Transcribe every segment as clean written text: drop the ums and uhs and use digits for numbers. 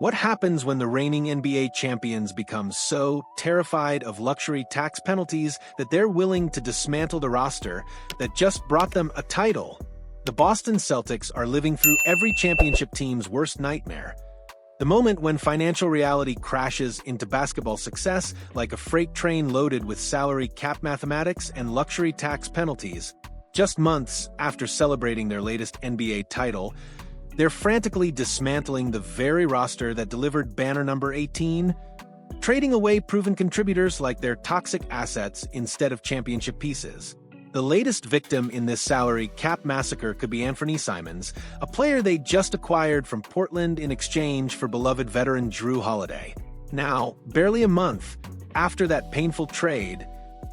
What happens when the reigning NBA champions become so terrified of luxury tax penalties that they're willing to dismantle the roster that just brought them a title? The Boston Celtics are living through every championship team's worst nightmare. The moment when financial reality crashes into basketball success like a freight train loaded with salary cap mathematics and luxury tax penalties. Just months after celebrating their latest NBA title, they're frantically dismantling the very roster that delivered banner number 18, trading away proven contributors like their toxic assets instead of championship pieces. The latest victim in this salary cap massacre could be Anfernee Simons, a player they just acquired from Portland in exchange for beloved veteran Jrue Holiday. Now, barely a month after that painful trade,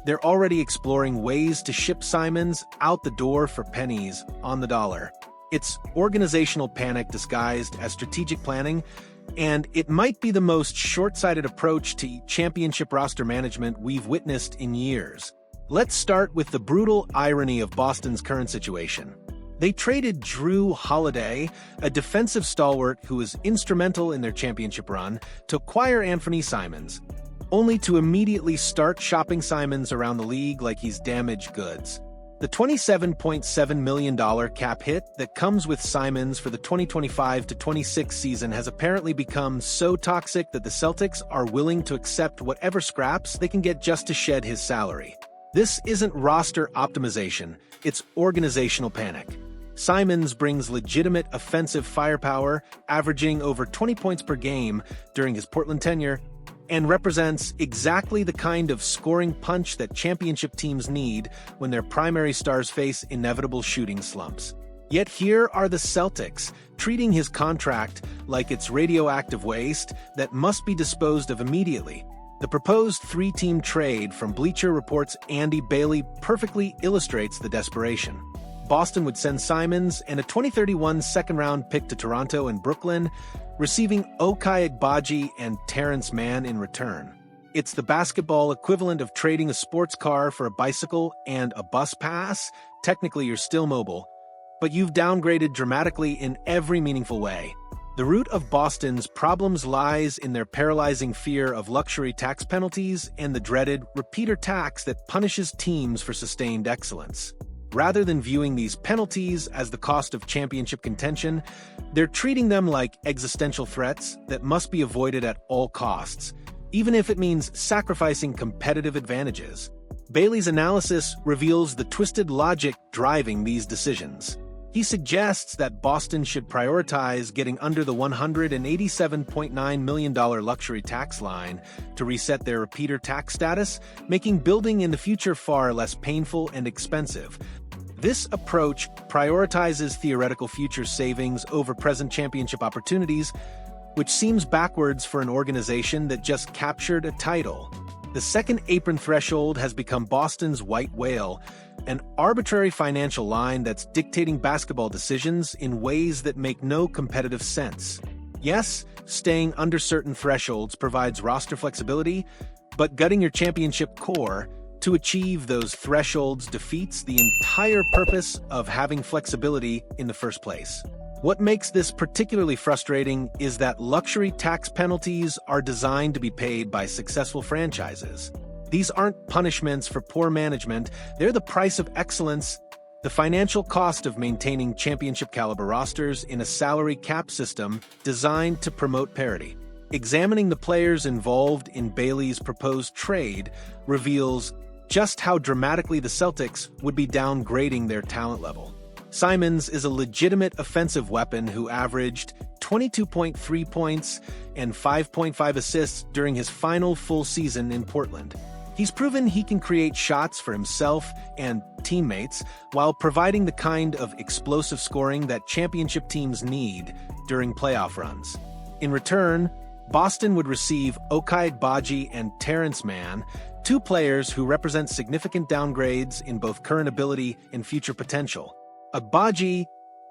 they're already exploring ways to ship Simons out the door for pennies on the dollar. It's organizational panic disguised as strategic planning, and it might be the most short-sighted approach to championship roster management we've witnessed in years. Let's start with the brutal irony of Boston's current situation. They traded Jrue Holiday, a defensive stalwart who was instrumental in their championship run, to acquire Anfernee Simons, only to immediately start shopping Simons around the league like he's damaged goods. The $27.7 million cap hit that comes with Simons for the 2025-26 season has apparently become so toxic that the Celtics are willing to accept whatever scraps they can get just to shed his salary. This isn't roster optimization, it's organizational panic. Simons brings legitimate offensive firepower, averaging over 20 points per game during his Portland tenure, and represents exactly the kind of scoring punch that championship teams need when their primary stars face inevitable shooting slumps. Yet here are the Celtics, treating his contract like it's radioactive waste that must be disposed of immediately. The proposed three-team trade from Bleacher Report's Andy Bailey perfectly illustrates the desperation. Boston would send Simons and a 2031 second-round pick to Toronto and Brooklyn, receiving Ochai Agbaji and Terrence Mann in return. It's the basketball equivalent of trading a sports car for a bicycle and a bus pass. Technically, you're still mobile, but you've downgraded dramatically in every meaningful way. The root of Boston's problems lies in their paralyzing fear of luxury tax penalties and the dreaded repeater tax that punishes teams for sustained excellence. Rather than viewing these penalties as the cost of championship contention, they're treating them like existential threats that must be avoided at all costs, even if it means sacrificing competitive advantages. Bailey's analysis reveals the twisted logic driving these decisions. He suggests that Boston should prioritize getting under the $187.9 million luxury tax line to reset their repeater tax status, making building in the future far less painful and expensive. This approach prioritizes theoretical future savings over present championship opportunities, which seems backwards for an organization that just captured a title. The second apron threshold has become Boston's white whale, an arbitrary financial line that's dictating basketball decisions in ways that make no competitive sense. Yes, staying under certain thresholds provides roster flexibility, but gutting your championship core to achieve those thresholds defeats the entire purpose of having flexibility in the first place. What makes this particularly frustrating is that luxury tax penalties are designed to be paid by successful franchises. These aren't punishments for poor management, they're the price of excellence, the financial cost of maintaining championship-caliber rosters in a salary cap system designed to promote parity. Examining the players involved in Bailey's proposed trade reveals just how dramatically the Celtics would be downgrading their talent level. Simons is a legitimate offensive weapon who averaged 22.3 points and 5.5 assists during his final full season in Portland. He's proven he can create shots for himself and teammates while providing the kind of explosive scoring that championship teams need during playoff runs. In return, Boston would receive Ochai Agbaji and Terrence Mann, two players who represent significant downgrades in both current ability and future potential. Agbaji,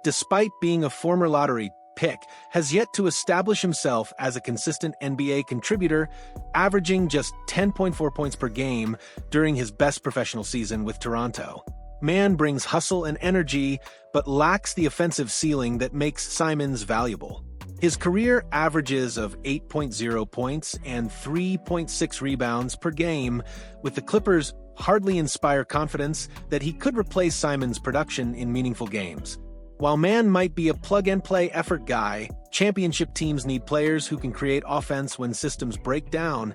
despite being a former lottery pick, has yet to establish himself as a consistent NBA contributor, averaging just 10.4 points per game during his best professional season with Toronto. Mann brings hustle and energy, but lacks the offensive ceiling that makes Simons valuable. His career averages of 8.0 points and 3.6 rebounds per game, with the Clippers hardly inspire confidence that he could replace Simons' production in meaningful games. While Mann might be a plug-and-play effort guy, championship teams need players who can create offense when systems break down,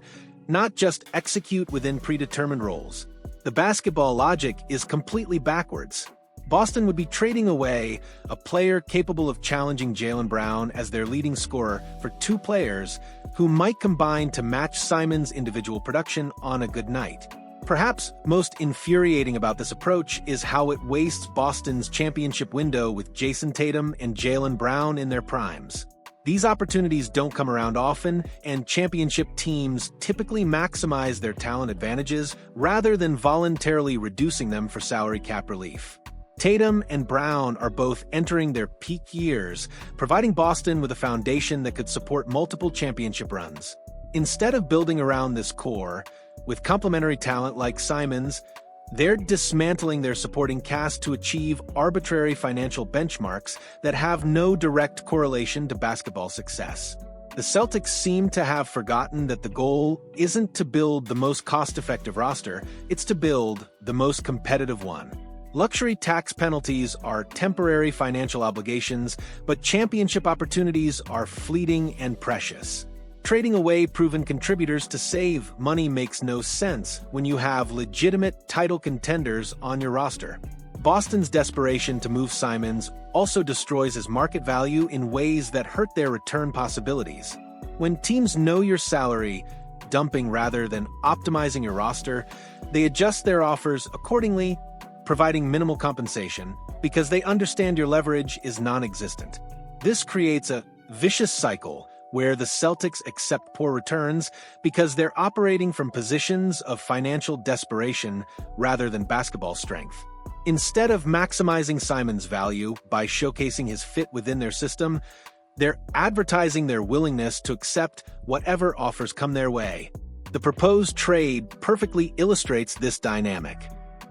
not just execute within predetermined roles. The basketball logic is completely backwards. Boston would be trading away a player capable of challenging Jaylen Brown as their leading scorer for two players who might combine to match Simons' individual production on a good night. Perhaps most infuriating about this approach is how it wastes Boston's championship window with Jason Tatum and Jaylen Brown in their primes. These opportunities don't come around often, and championship teams typically maximize their talent advantages rather than voluntarily reducing them for salary cap relief. Tatum and Brown are both entering their peak years, providing Boston with a foundation that could support multiple championship runs. Instead of building around this core, with complementary talent like Simons, they're dismantling their supporting cast to achieve arbitrary financial benchmarks that have no direct correlation to basketball success. The Celtics seem to have forgotten that the goal isn't to build the most cost-effective roster, it's to build the most competitive one. Luxury tax penalties are temporary financial obligations, but championship opportunities are fleeting and precious. Trading away proven contributors to save money makes no sense when you have legitimate title contenders on your roster. Boston's desperation to move Simons also destroys his market value in ways that hurt their return possibilities. When teams know your salary, dumping rather than optimizing your roster, they adjust their offers accordingly, providing minimal compensation because they understand your leverage is non-existent. This creates a vicious cycle where the Celtics accept poor returns because they're operating from positions of financial desperation rather than basketball strength. Instead of maximizing Simons' value by showcasing his fit within their system, they're advertising their willingness to accept whatever offers come their way. The proposed trade perfectly illustrates this dynamic.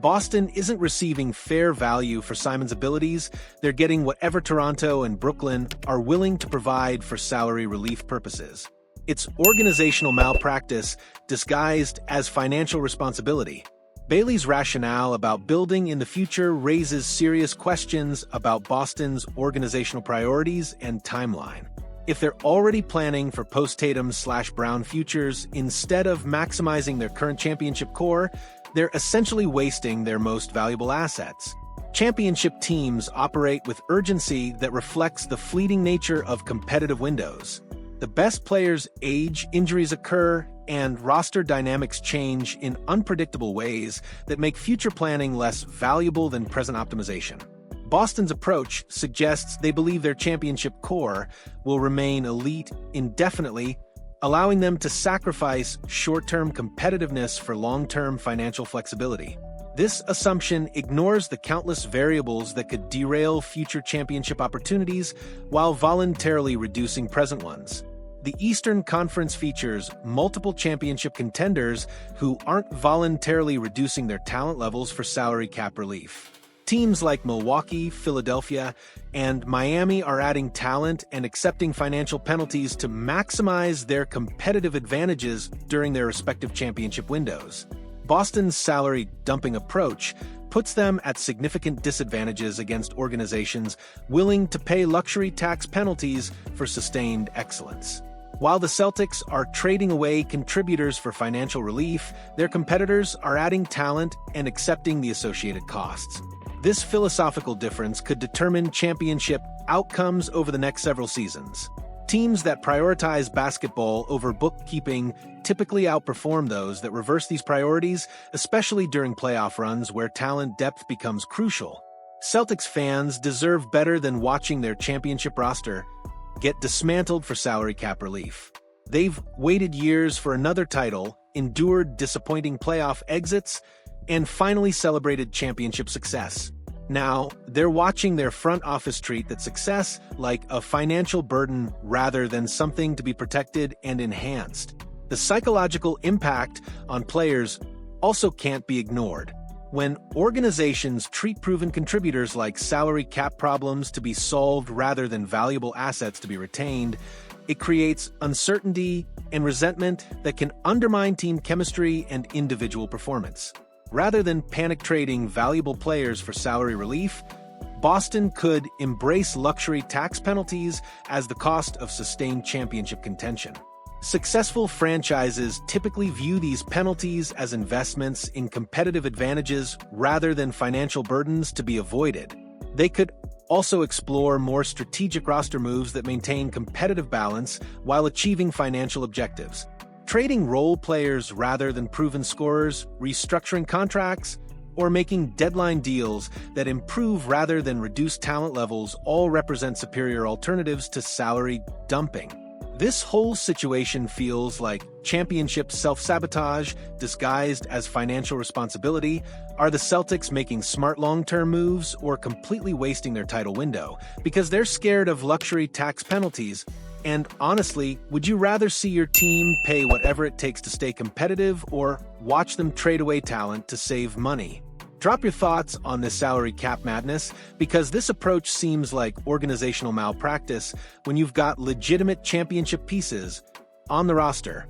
Boston isn't receiving fair value for Simons' abilities, they're getting whatever Toronto and Brooklyn are willing to provide for salary relief purposes. It's organizational malpractice disguised as financial responsibility. Bailey's rationale about building in the future raises serious questions about Boston's organizational priorities and timeline. If they're already planning for post-Tatum/Brown futures instead of maximizing their current championship core, they're essentially wasting their most valuable assets. Championship teams operate with urgency that reflects the fleeting nature of competitive windows. The best players age, injuries occur, and roster dynamics change in unpredictable ways that make future planning less valuable than present optimization. Boston's approach suggests they believe their championship core will remain elite indefinitely, allowing them to sacrifice short-term competitiveness for long-term financial flexibility. This assumption ignores the countless variables that could derail future championship opportunities while voluntarily reducing present ones. The Eastern Conference features multiple championship contenders who aren't voluntarily reducing their talent levels for salary cap relief. Teams like Milwaukee, Philadelphia, and Miami are adding talent and accepting financial penalties to maximize their competitive advantages during their respective championship windows. Boston's salary dumping approach puts them at significant disadvantages against organizations willing to pay luxury tax penalties for sustained excellence. While the Celtics are trading away contributors for financial relief, their competitors are adding talent and accepting the associated costs. This philosophical difference could determine championship outcomes over the next several seasons. Teams that prioritize basketball over bookkeeping typically outperform those that reverse these priorities, especially during playoff runs where talent depth becomes crucial. Celtics fans deserve better than watching their championship roster get dismantled for salary cap relief. They've waited years for another title, endured disappointing playoff exits, and finally celebrated championship success. Now, they're watching their front office treat that success like a financial burden rather than something to be protected and enhanced. The psychological impact on players also can't be ignored. When organizations treat proven contributors like salary cap problems to be solved rather than valuable assets to be retained, it creates uncertainty and resentment that can undermine team chemistry and individual performance. Rather than panic trading valuable players for salary relief, Boston could embrace luxury tax penalties as the cost of sustained championship contention. Successful franchises typically view these penalties as investments in competitive advantages rather than financial burdens to be avoided. They could also explore more strategic roster moves that maintain competitive balance while achieving financial objectives. Trading role players rather than proven scorers, restructuring contracts, or making deadline deals that improve rather than reduce talent levels all represent superior alternatives to salary dumping. This whole situation feels like championship self-sabotage disguised as financial responsibility. Are the Celtics making smart long-term moves or completely wasting their title window because they're scared of luxury tax penalties? And honestly, would you rather see your team pay whatever it takes to stay competitive or watch them trade away talent to save money? Drop your thoughts on this salary cap madness, because this approach seems like organizational malpractice when you've got legitimate championship pieces on the roster.